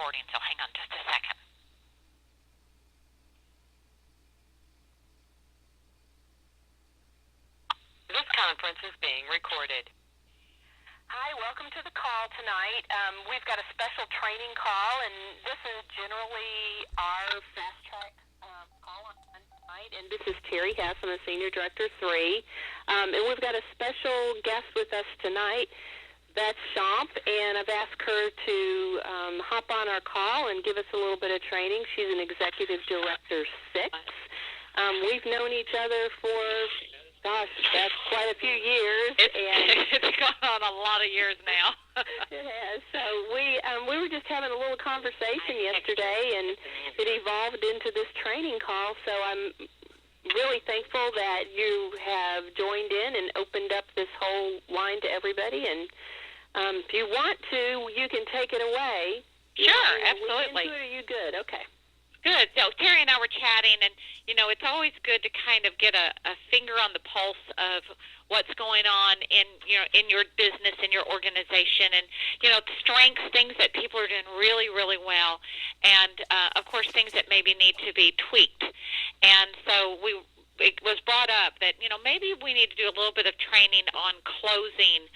recording, so hang on just a second. This conference is being recorded. Hi, welcome to the call tonight. We've got a special training call, and this is generally our fast track call on tonight. And this is Terry Hess. I'm a Senior Director 3. And we've got a special guest with us tonight, Beth Schomp, and I've asked her to hop on our call and give us a little bit of training. She's an Executive Director 6. We've known each other for, gosh, that's quite a few years. It's gone on a lot of years now. Yeah, so we were just having a little conversation yesterday, and it evolved into this training call, so I'm really thankful that you have joined in and opened up this whole line to everybody, and if you want to, you can take it away. Sure, absolutely. Are you good? Okay. Good. So Terry and I were chatting, and, it's always good to kind of get a finger on the pulse of what's going on in your business, in your organization, and, strengths, things that people are doing really, really well, and, of course, things that maybe need to be tweaked. And so it was brought up that, maybe we need to do a little bit of training on closing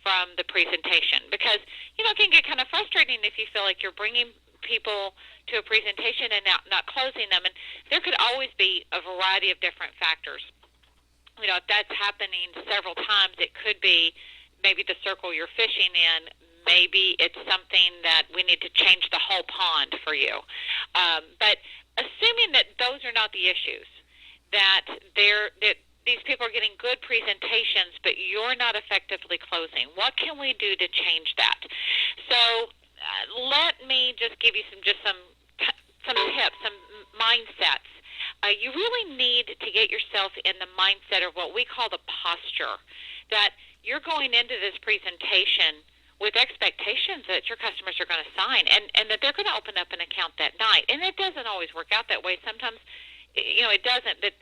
from the presentation, because, it can get kind of frustrating if you feel like you're bringing people to a presentation and not closing them, and there could always be a variety of different factors. If that's happening several times, it could be maybe the circle you're fishing in. Maybe it's something that we need to change the whole pond for you. But assuming that those are not the issues, that these people are getting good presentations, but you're not effectively closing, what can we do to change that? So let me just give you some tips, some mindsets. You really need to get yourself in the mindset of what we call the posture, that you're going into this presentation with expectations that your customers are going to sign and that they're going to open up an account that night. And it doesn't always work out that way. Sometimes, it doesn't, but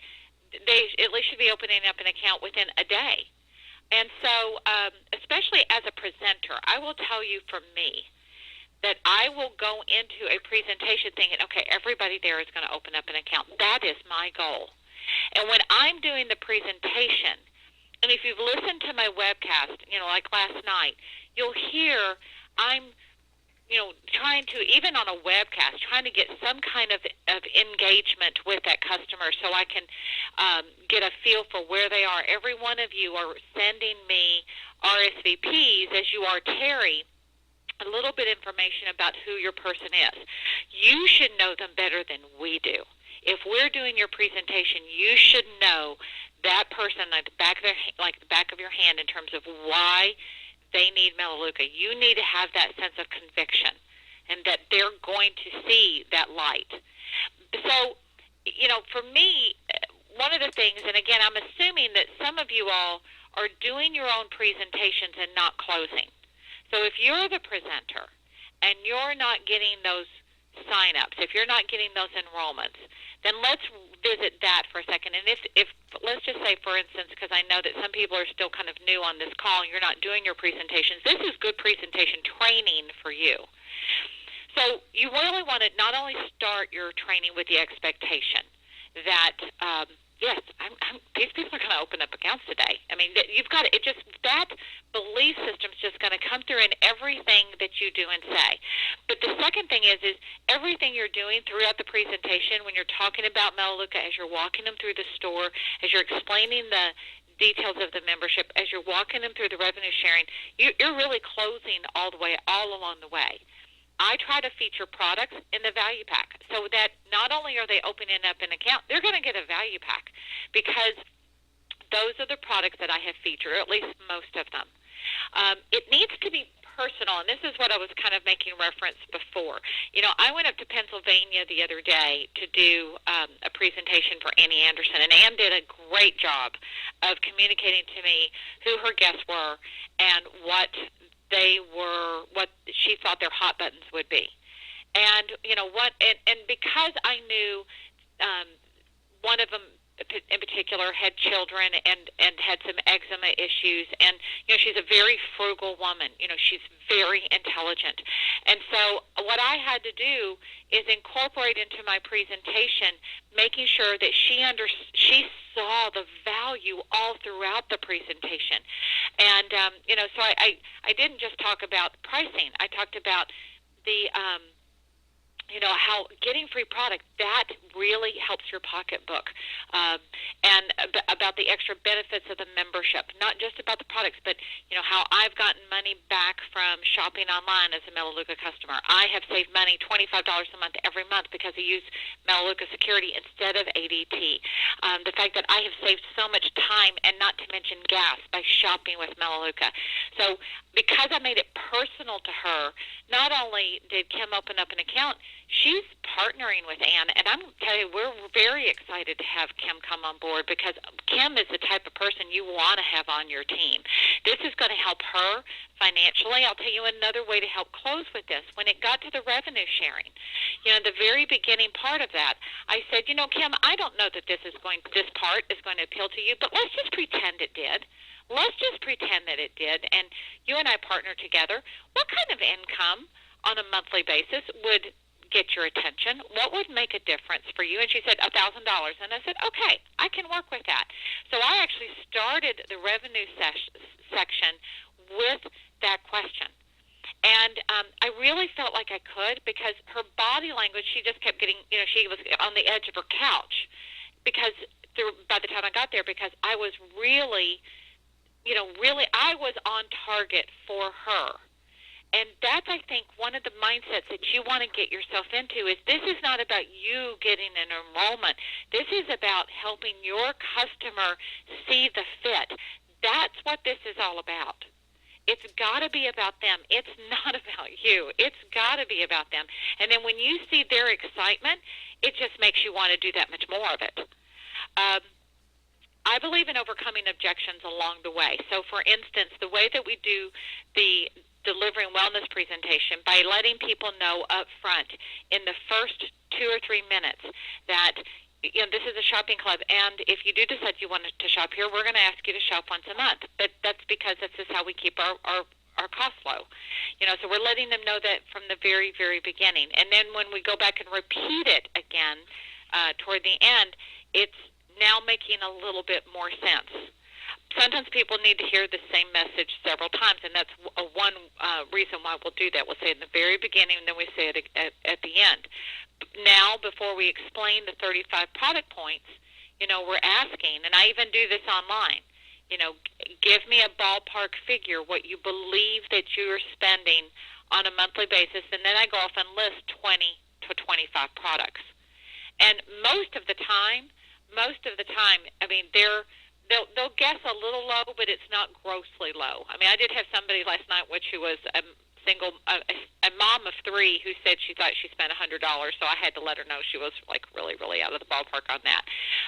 they at least should be opening up an account within a day. And so, especially as a presenter, I will tell you for me, that I will go into a presentation thinking, okay, everybody there is going to open up an account. That is my goal. And when I'm doing the presentation, and if you've listened to my webcast, like last night, you'll hear I'm, trying to, even on a webcast, trying to get some kind of engagement with that customer so I can get a feel for where they are. Every one of you are sending me RSVPs, as you are Terry, a little bit of information about who your person is. You should know them better than we do. If we're doing your presentation, you should know that person like the back of your hand in terms of why they need Melaleuca. You need to have that sense of conviction and that they're going to see that light. So, for me, one of the things, and again, I'm assuming that some of you all are doing your own presentations and not closing. So if you're the presenter and you're not getting those sign-ups, if you're not getting those enrollments, then let's visit that for a second. And if let's just say, for instance, because I know that some people are still kind of new on this call and you're not doing your presentations, this is good presentation training for you. So you really want to not only start your training with the expectation that, yes, these people are going to open up accounts today. I mean, you've got it. That belief system is just going to come through in everything that you do and say. But the second thing is everything you're doing throughout the presentation, when you're talking about Melaleuca, as you're walking them through the store, as you're explaining the details of the membership, as you're walking them through the revenue sharing, you're really closing all along the way. I try to feature products in the value pack so that not only are they opening up an account, they're going to get a value pack because those are the products that I have featured, or at least most of them. It needs to be personal, and this is what I was kind of making reference before. I went up to Pennsylvania the other day to do a presentation for Annie Anderson, and Ann did a great job of communicating to me who her guests were and what she thought their hot buttons would be. And, and because I knew one of them in particular had children and had some eczema issues, and she's a very frugal woman. She's very intelligent, and so what I had to do is incorporate into my presentation, making sure that she saw the value all throughout the presentation, and so I didn't just talk about pricing. I talked about the how getting free product, that really helps your pocketbook, and about the extra benefits of the membership, not just about the products, but how I've gotten money back from shopping online as a Melaleuca customer. I have saved money, $25 a month every month, because I use Melaleuca Security instead of ADT. The fact that I have saved so much time, and not to mention gas, by shopping with Melaleuca. So because I made it personal to her, not only did Kim open up an account, she's partnering with Ann, and I'm going to tell you, we're very excited to have Kim come on board, because Kim is the type of person you want to have on your team. This is going to help her financially. I'll tell you another way to help close with this. When it got to the revenue sharing, the very beginning part of that, I said, Kim, I don't know that this part is going to appeal to you, but let's just pretend it did. Let's just pretend that it did, and you and I partner together. What kind of income on a monthly basis would get your attention? What would make a difference for you? And she said $1,000. And I said, okay, I can work with that. So I actually started the revenue section with that question. And I really felt like I could, because her body language, she just kept getting, she was on the edge of her couch, because by the time I got there, because I was really, I was on target for her. And that's, I think, one of the mindsets that you want to get yourself into is this is not about you getting an enrollment. This is about helping your customer see the fit. That's what this is all about. It's got to be about them. It's not about you. It's got to be about them. And then when you see their excitement, it just makes you want to do that much more of it. I believe in overcoming objections along the way. So, for instance, the way that we do the delivering wellness presentation, by letting people know up front in the first 2 or 3 minutes that this is a shopping club, and if you do decide you want to shop here, we're going to ask you to shop once a month. But that's because this is how we keep our costs low. So we're letting them know that from the very, very beginning. And then when we go back and repeat it again toward the end, it's now making a little bit more sense. Sometimes people need to hear the same message several times, and that's one reason why we'll do that. We'll say it in the very beginning, and then we say it at the end. Now, before we explain the 35 product points, we're asking, and I even do this online, give me a ballpark figure, what you believe that you're spending on a monthly basis, and then I go off and list 20 to 25 products. And most of the time, I mean, they'll guess a little low, but it's not grossly low. I mean, I did have somebody last night, who was a mom of 3, who said she thought she spent $100, so I had to let her know she was really, really out of the ballpark on that.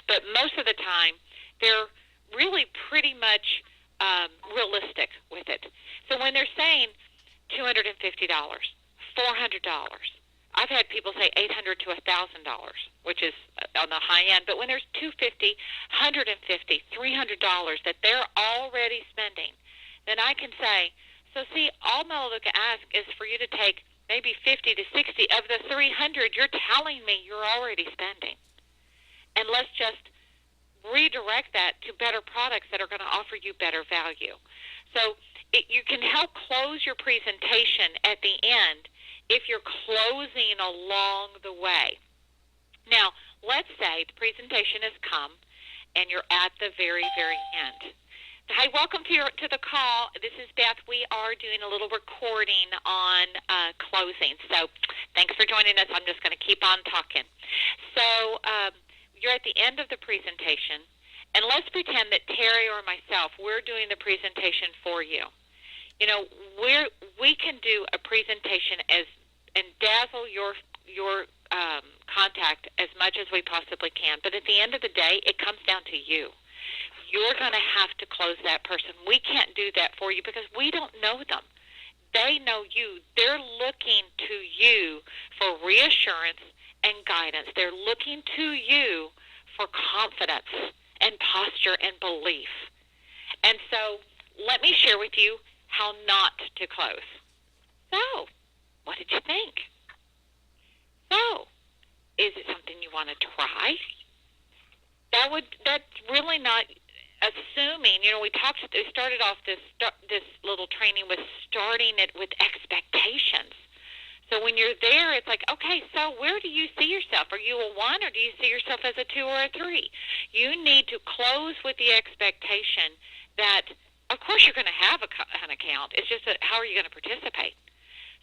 But most of the time, they're really pretty much realistic with it. So when they're saying $250, $400, I've had people say $800 to $1,000, which is on the high end. But when there's $250, $150, $300 that they're already spending, then I can say, so see, all Melaleuca asks is for you to take maybe 50 to 60 of the 300 you're telling me you're already spending. And let's just redirect that to better products that are going to offer you better value. So you can help close your presentation at the end if you're closing along the way. Now, let's say the presentation has come and you're at the very, very end. Hi, welcome to the call. This is Beth. We are doing a little recording on closing. So thanks for joining us. I'm just going to keep on talking. So you're at the end of the presentation, and let's pretend that Terry or myself, we're doing the presentation for you. We can do a presentation and dazzle your contact as much as we possibly can. But at the end of the day, it comes down to you. You're going to have to close that person. We can't do that for you because we don't know them. They know you. They're looking to you for reassurance and guidance. They're looking to you for confidence and posture and belief. And so let me share with you how not to close. So, what did you think? So, is it something you want to try? That's really not assuming. We started off this little training with starting it with expectations. So when you're there, it's like, okay, so where do you see yourself? Are you a 1 or do you see yourself as a 2 or a 3? You need to close with the expectation that, of course, you're going to have an account. It's just that how are you going to participate?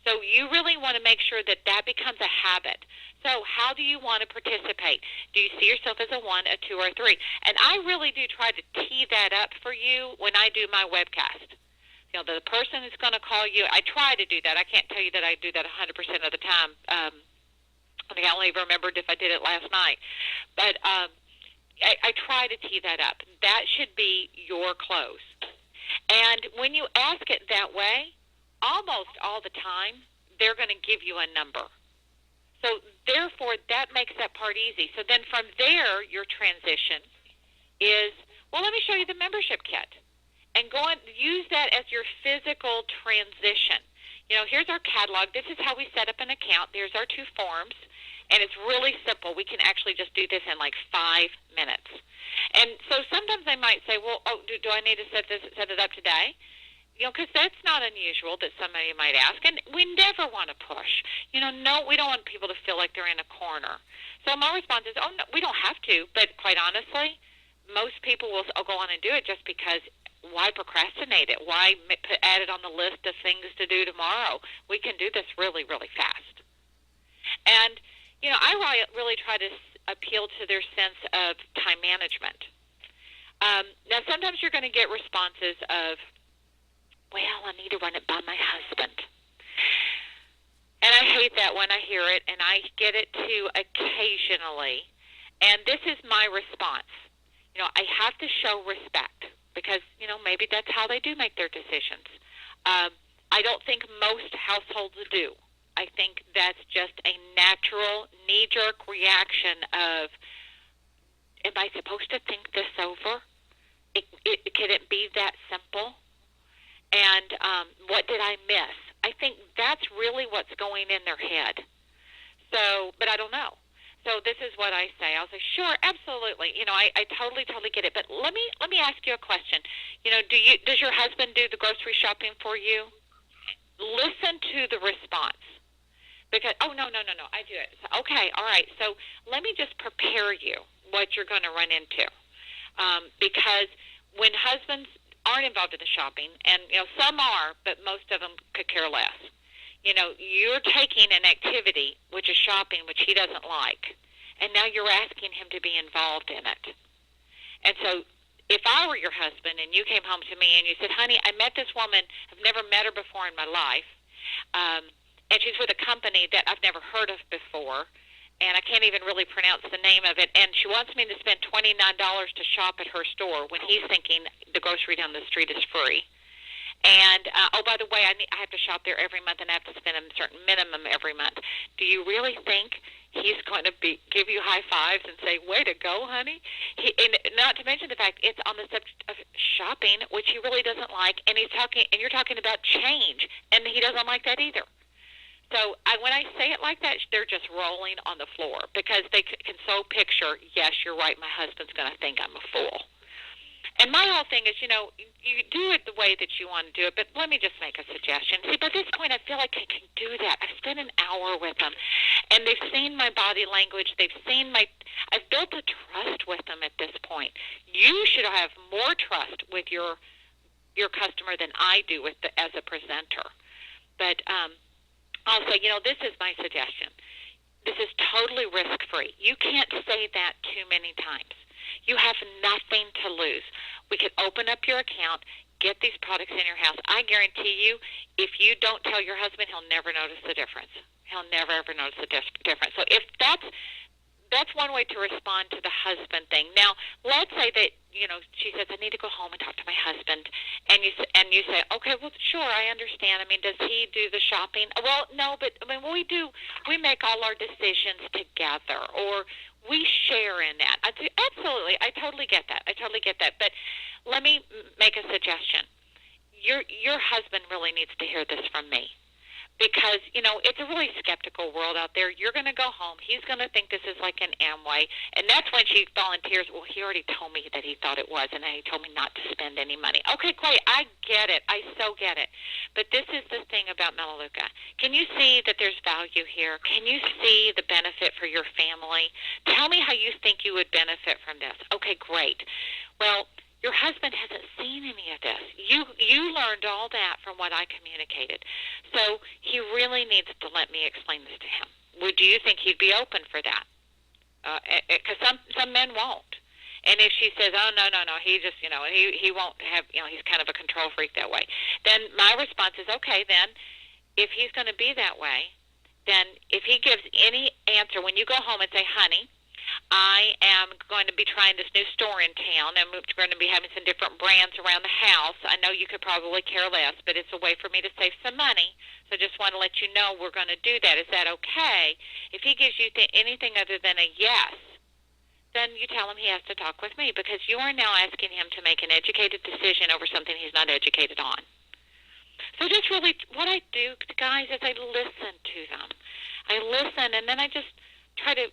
So you really want to make sure that becomes a habit. So how do you want to participate? Do you see yourself as a 1, a 2, or a 3? And I really do try to tee that up for you when I do my webcast. The person is going to call you. I try to do that. I can't tell you that I do that 100% of the time. I think I only remembered if I did it last night. But I try to tee that up. That should be your close. And when you ask it that way, almost all the time, they're going to give you a number. So therefore, that makes that part easy. So then from there, your transition is, well, let me show you the membership kit. And go and use that as your physical transition. Here's our catalog. This is how we set up an account. There's our 2 forms. And it's really simple. We can actually just do this in like 5 minutes. And so sometimes they might say, well, do I need to set it up today? Because that's not unusual that somebody might ask. And we never want to push. No, we don't want people to feel like they're in a corner. So my response is, no, we don't have to. But quite honestly, most people will go on and do it just because why procrastinate it? Why add it on the list of things to do tomorrow? We can do this really, really fast. And, I really try to appeal to their sense of time management. Now, sometimes you're going to get responses of, well, I need to run it by my husband. And I hate that when I hear it, and I get it too occasionally. And this is my response. I have to show respect because, maybe that's how they do make their decisions. I don't think most households do. I think that's just a natural knee-jerk reaction of, am I supposed to think this over? Can it be that simple? And what did I miss? I think that's really what's going in their head. So, but I don't know. So this is what I say. I'll say, sure, absolutely. I totally get it. But let me ask you a question. Does your husband do the grocery shopping for you? Listen to the response. Because, no, I do it. So, okay, all right. So let me just prepare you what you're going to run into. Because when husbands aren't involved in the shopping, and, some are, but most of them could care less. You're taking an activity, which is shopping, which he doesn't like, and now you're asking him to be involved in it. And so if I were your husband and you came home to me and you said, honey, I met this woman, I've never met her before in my life, and she's with a company that I've never heard of before, and I can't even really pronounce the name of it, and she wants me to spend $29 to shop at her store when he's thinking the grocery down the street is free. And, by the way, I have to shop there every month and I have to spend a certain minimum every month. Do you really think he's going to give you high fives and say, way to go, honey? And not to mention the fact it's on the subject of shopping, which he really doesn't like, and you're talking about change, and he doesn't like that either. So when I say it like that, they're just rolling on the floor because they can so picture, yes, you're right, my husband's going to think I'm a fool. And my whole thing is, you do it the way that you want to do it, but let me just make a suggestion. See, by this point, I feel like I can do that. I've spent an hour with them, and they've seen my body language. They've seen I've built a trust with them at this point. You should have more trust with your customer than I do as a presenter. But I'll say, this is my suggestion. This is totally risk-free. You can't say that too many times. You have nothing to lose. We could open up your account, get these products in your house. I guarantee you, if you don't tell your husband, he'll never notice the difference. He'll never, ever notice the difference. So if that's one way to respond to the husband thing. Now, let's say that, she says, I need to go home and talk to my husband. And you say, okay, well, sure, I understand. I mean, does he do the shopping? Well, no, but, we make all our decisions together. Or we share in that. I do, absolutely. I totally get that. But let me make a suggestion. Your husband really needs to hear this from me. Because, it's a really skeptical world out there. You're going to go home. He's going to think this is like an Amway. And that's when she volunteers. Well, he already told me that he thought it was, and then he told me not to spend any money. Okay, great. I get it. I so get it. But this is the thing about Melaleuca. Can you see that there's value here? Can you see the benefit for your family? Tell me how you think you would benefit from this. Okay, great. Well, your husband hasn't seen any of this. You learned all that from what I communicated. So he really needs to let me explain this to him. Do you think he'd be open for that? Because some men won't. And if she says, oh, no, he just, he won't have, he's kind of a control freak that way, then my response is, okay, then if he's going to be that way, then if he gives any answer, when you go home and say, honey, I am going to be trying this new store in town, and we're going to be having some different brands around the house. I know you could probably care less, but it's a way for me to save some money. So just want to let you know we're going to do that. Is that okay? If he gives you anything other than a yes, then you tell him he has to talk with me, because you are now asking him to make an educated decision over something he's not educated on. So just really what I do, guys, is I listen to them. I listen, and then I just try to,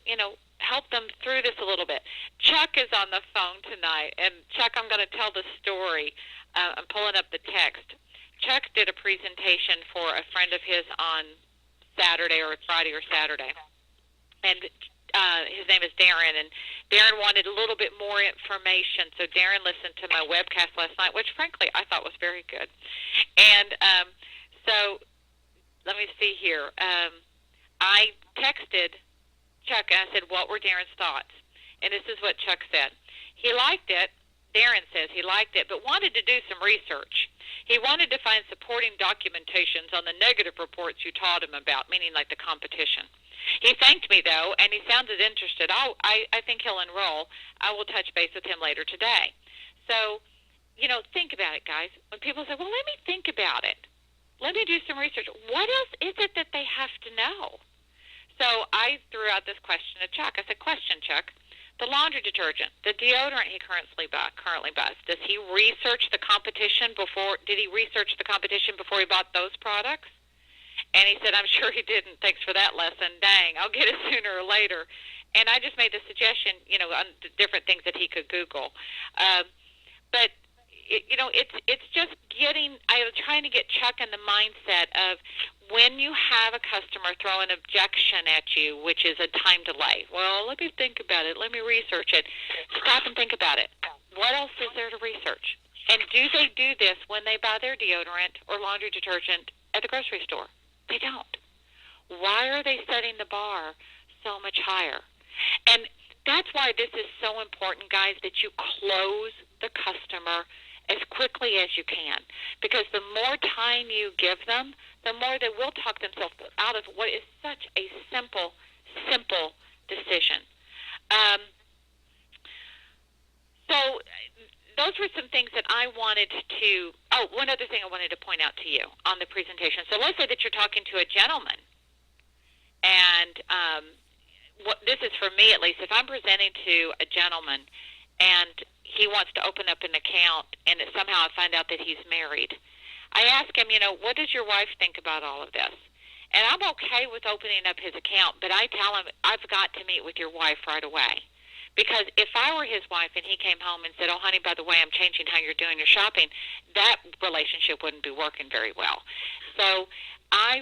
help them through this a little bit. Chuck is on the phone tonight, and Chuck, I'm going to tell the story. I'm pulling up the text. Chuck did a presentation for a friend of his on Saturday or Friday or Saturday, and his name is Darren, and Darren wanted a little bit more information, so Darren listened to my webcast last night, which frankly I thought was very good. And so let me see here. I texted Chuck, and I said, what were Darren's thoughts? And this is what Chuck said. He liked it. Darren says he liked it, but wanted to do some research. He wanted to find supporting documentations on the negative reports you taught him about, meaning like the competition. He thanked me, though, and he sounded interested. I think he'll enroll. I will touch base with him later today. So, think about it, guys. When people say, well, let me think about it. Let me do some research. What else is it that they have to know? So I threw out this question to Chuck. I said, question, Chuck. The laundry detergent, the deodorant he currently buys, does he research the competition before? Did he research the competition before he bought those products? And he said, I'm sure he didn't. Thanks for that lesson. Dang, I'll get it sooner or later. And I just made the suggestion, on different things that he could Google. But it's just I was trying to get Chuck in the mindset of when you have a customer throw an objection at you, which is a time delay. Well, let me think about it. Let me research it. Stop and think about it. What else is there to research? And do they do this when they buy their deodorant or laundry detergent at the grocery store? They don't. Why are they setting the bar so much higher? And that's why this is so important, guys, that you close the customer as quickly as you can, because the more time you give them, the more they will talk themselves out of what is such a simple decision. So those were some things that I wanted to, one other thing I wanted to point out to you on the presentation. So let's say that you're talking to a gentleman, and this is for me at least, if I'm presenting to a gentleman and he wants to open up an account, and somehow I find out that he's married, I ask him, what does your wife think about all of this? And I'm okay with opening up his account, but I tell him, I've got to meet with your wife right away. Because if I were his wife and he came home and said, oh, honey, by the way, I'm changing how you're doing your shopping, that relationship wouldn't be working very well. So I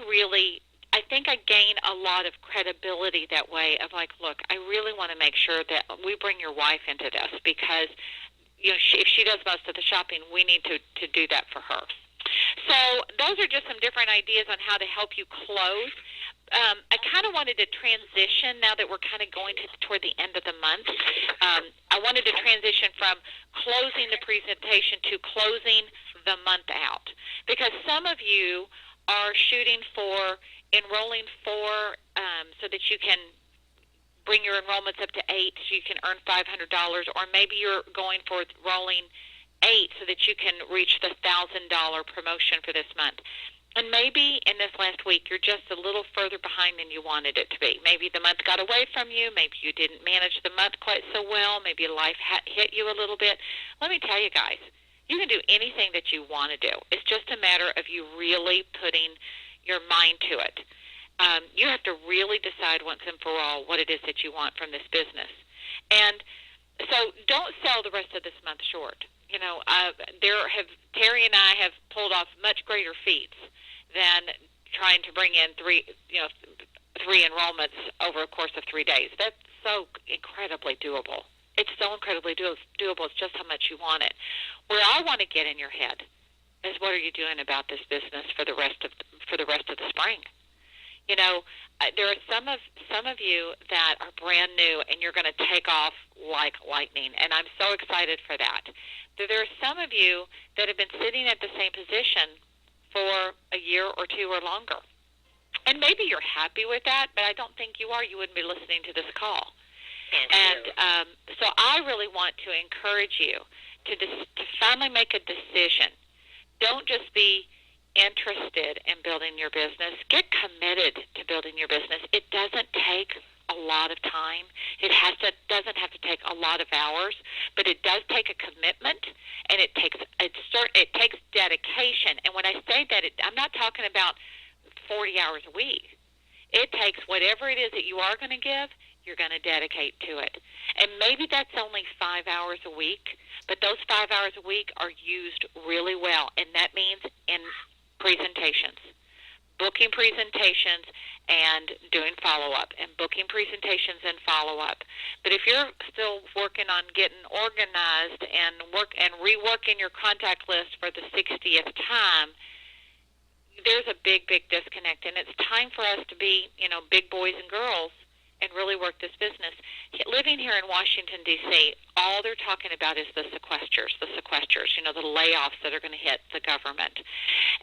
think I gain a lot of credibility that way of like, look, I really want to make sure that we bring your wife into this, because if she does most of the shopping, we need to do that for her. So those are just some different ideas on how to help you close. I kind of wanted to transition now that we're kind of going toward the end of the month. I wanted to transition from closing the presentation to closing the month out, because some of you are shooting for enrolling 4 so that you can bring your enrollments up to 8 so you can earn $500, or maybe you're going for enrolling 8 so that you can reach the $1,000 promotion for this month. And maybe in this last week you're just a little further behind than you wanted it to be. Maybe the month got away from you. Maybe you didn't manage the month quite so well. Maybe life hit you a little bit. Let me tell you guys, you can do anything that you want to do. It's just a matter of you really putting your mind to it. You have to really decide once and for all what it is that you want from this business. And so don't sell the rest of this month short. You know, Terry and I have pulled off much greater feats than trying to bring in three enrollments over a course of 3 days. That's so incredibly doable. It's so incredibly doable. It's just how much you want it. Where I want to get in your head is, what are you doing about this business for the rest of the spring? You know, there are some of you that are brand new, and you're going to take off like lightning, and I'm so excited for that. There are some of you that have been sitting at the same position for a year or two or longer. And maybe you're happy with that, but I don't think you are. You wouldn't be listening to this call. And so I really want to encourage you to finally make a decision. Don't just be interested in building your business. Get committed to building your business. It doesn't take a lot of time. It doesn't have to take a lot of hours, but it does take a commitment, and it takes dedication. And when I say that, I'm not talking about 40 hours a week. It takes whatever it is that you are going to give, you're going to dedicate to it. And maybe that's only 5 hours a week, but those 5 hours a week are used really well, and that means in presentations, booking presentations and doing follow-up, and booking presentations and follow-up. But if you're still working on getting organized and reworking your contact list for the 60th time, there's a big, big disconnect, and it's time for us to be, big boys and girls and really work this business. Living here in Washington, D.C., all they're talking about is the sequesters, the layoffs that are going to hit the government.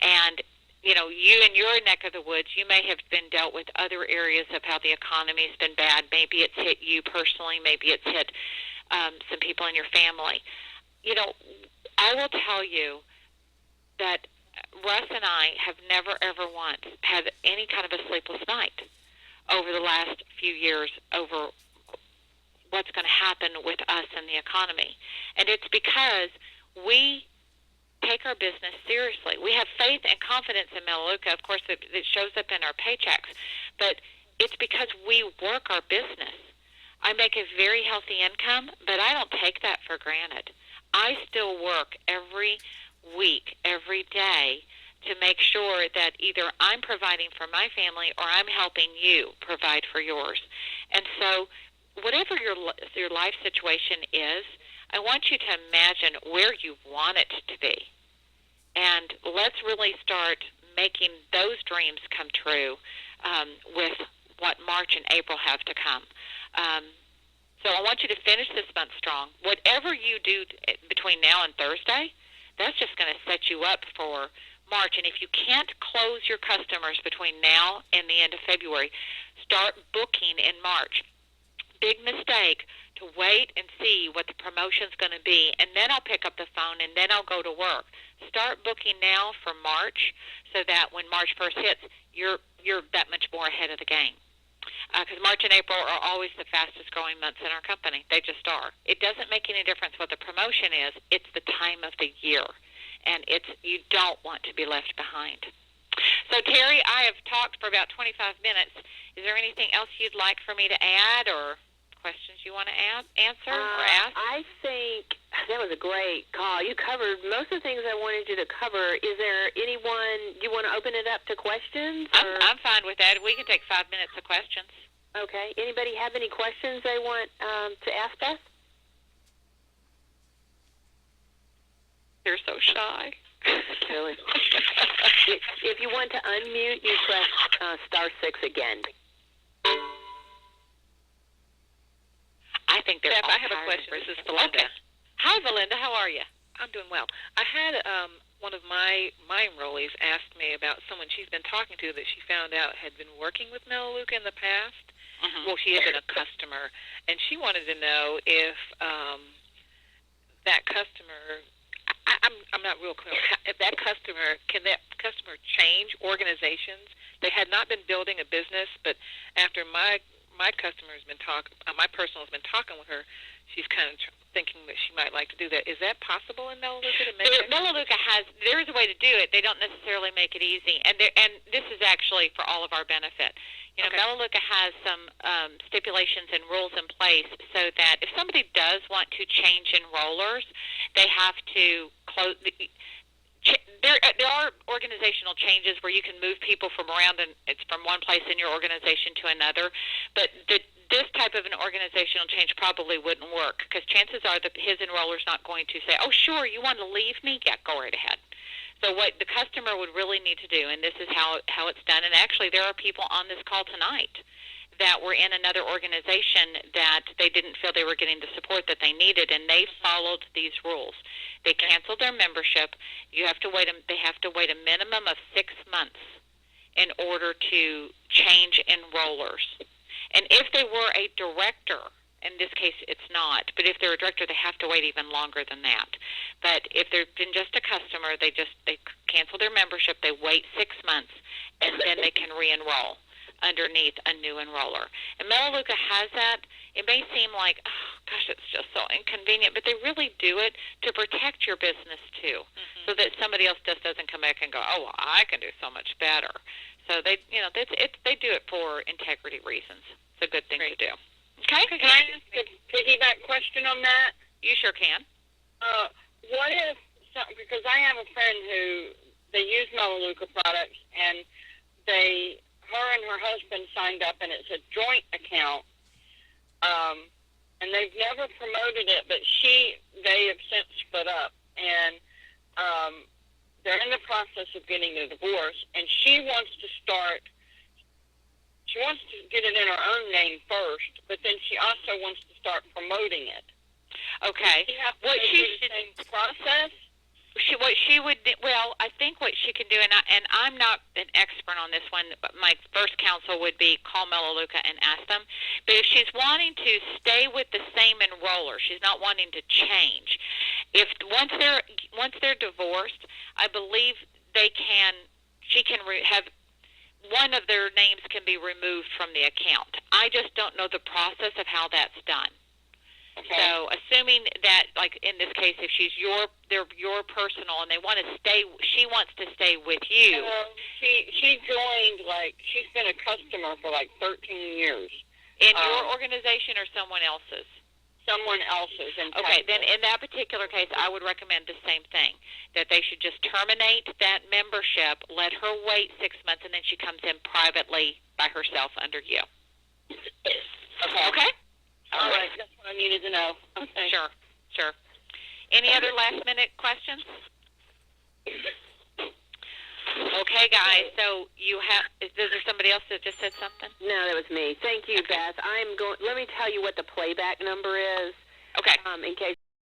And, you in your neck of the woods, you may have been dealt with other areas of how the economy's been bad. Maybe it's hit you personally. Maybe it's hit some people in your family. I will tell you that Russ and I have never, ever once had any kind of a sleepless night over the last few years over what's going to happen with us and the economy. And it's because we take our business seriously. We have faith and confidence in Melaleuca. Of course, it shows up in our paychecks. But it's because we work our business. I make a very healthy income, but I don't take that for granted. I still work every week, every day, to make sure that either I'm providing for my family or I'm helping you provide for yours. And so whatever your life situation is, I want you to imagine where you want it to be. And let's really start making those dreams come true with what March and April have to come. So I want you to finish this month strong. Whatever you do between now and Thursday, that's just going to set you up for March. And if you can't close your customers between now and the end of February, start booking in March. Big mistake to wait and see what the promotion's going to be, and then I'll pick up the phone, and then I'll go to work. Start booking now for March so that when March 1st hits, you're that much more ahead of the game. Because March and April are always the fastest growing months in our company. They just are. It doesn't make any difference what the promotion is. It's the time of the year, and you don't want to be left behind. So, Terry, I have talked for about 25 minutes. Is there anything else you'd like for me to add, or questions you want to answer or ask? I think that was a great call. You covered most of the things I wanted you to cover. Is there anyone you want to open it up to questions? I'm fine with that. We can take 5 minutes of questions. Okay. Anybody have any questions they want to ask us? They're so shy. Really? If you want to unmute, you press *6 again. I think they're all I have a question. This is Belinda. Okay. Hi, Belinda. How are you? I'm doing well. I had one of my enrollees asked me about someone she's been talking to that she found out had been working with Melaleuca in the past. Mm-hmm. Well, she had been a customer, and she wanted to know if that customer, I'm not real clear. If that customer, can that customer change organizations? They had not been building a business, but after my customer has been my personal has been talking with her, she's kind of thinking that she might like to do that. Is that possible in Melaleuca? Melaleuca there is a way to do it. They don't necessarily make it easy, and this is actually for all of our benefit. You know, okay. Melaleuca has some stipulations and rules in place so that if somebody does want to change enrollers, they have to close. There are organizational changes where you can move people from around, and it's from one place in your organization to another. But this type of an organizational change probably wouldn't work, because chances are that his enroller's not going to say, "Oh, sure, you want to leave me? Yeah, go right ahead." So what the customer would really need to do, and this is how it's done, and actually there are people on this call tonight that were in another organization that they didn't feel they were getting the support that they needed, and they followed these rules. They canceled their membership. They have to wait a minimum of 6 months in order to change enrollers. And if they were a director, in this case it's not, but if they're a director, they have to wait even longer than that. But if they've been just a customer, they cancel their membership, they wait 6 months, and then they can re-enroll underneath a new enroller. And Melaleuca has that. It may seem like, oh, gosh, it's just so inconvenient, but they really do it to protect your business too, so that somebody else just doesn't come back and go, oh, well, I can do so much better. So they do it for integrity reasons. It's a good thing to do. Okay. Can I ask a piggyback question on that? You sure can. What if, because I have a friend who, they use Melaleuca products, and her and her husband signed up, and it's a joint account, and they've never promoted it, but they have since split up, and they're in the process of getting a divorce, and she wants to get it in her own name first, but then she also wants to start promoting it. Okay. Does she have to go through the same process? I think what she can do, and I'm not an expert on this one, but my first counsel would be call Melaleuca and ask them. But if she's wanting to stay with the same enroller, she's not wanting to change. Once they're divorced, I believe she can have one of their names can be removed from the account. I just don't know the process of how that's done. Okay. So, assuming that, like in this case, if they're your personal, and they want to stay, she wants to stay with you. She joined, she's been a customer for 13 years. In your organization or someone else's? Someone else's. Okay, then in that particular case, I would recommend the same thing, that they should just terminate that membership, let her wait 6 months, and then she comes in privately by herself under you. Okay? All right, that's what I needed to know. Okay. Sure. Any other last-minute questions? Okay, guys, so is there somebody else that just said something? No, that was me. Thank you, Beth. Let me tell you what the playback number is. Okay. In case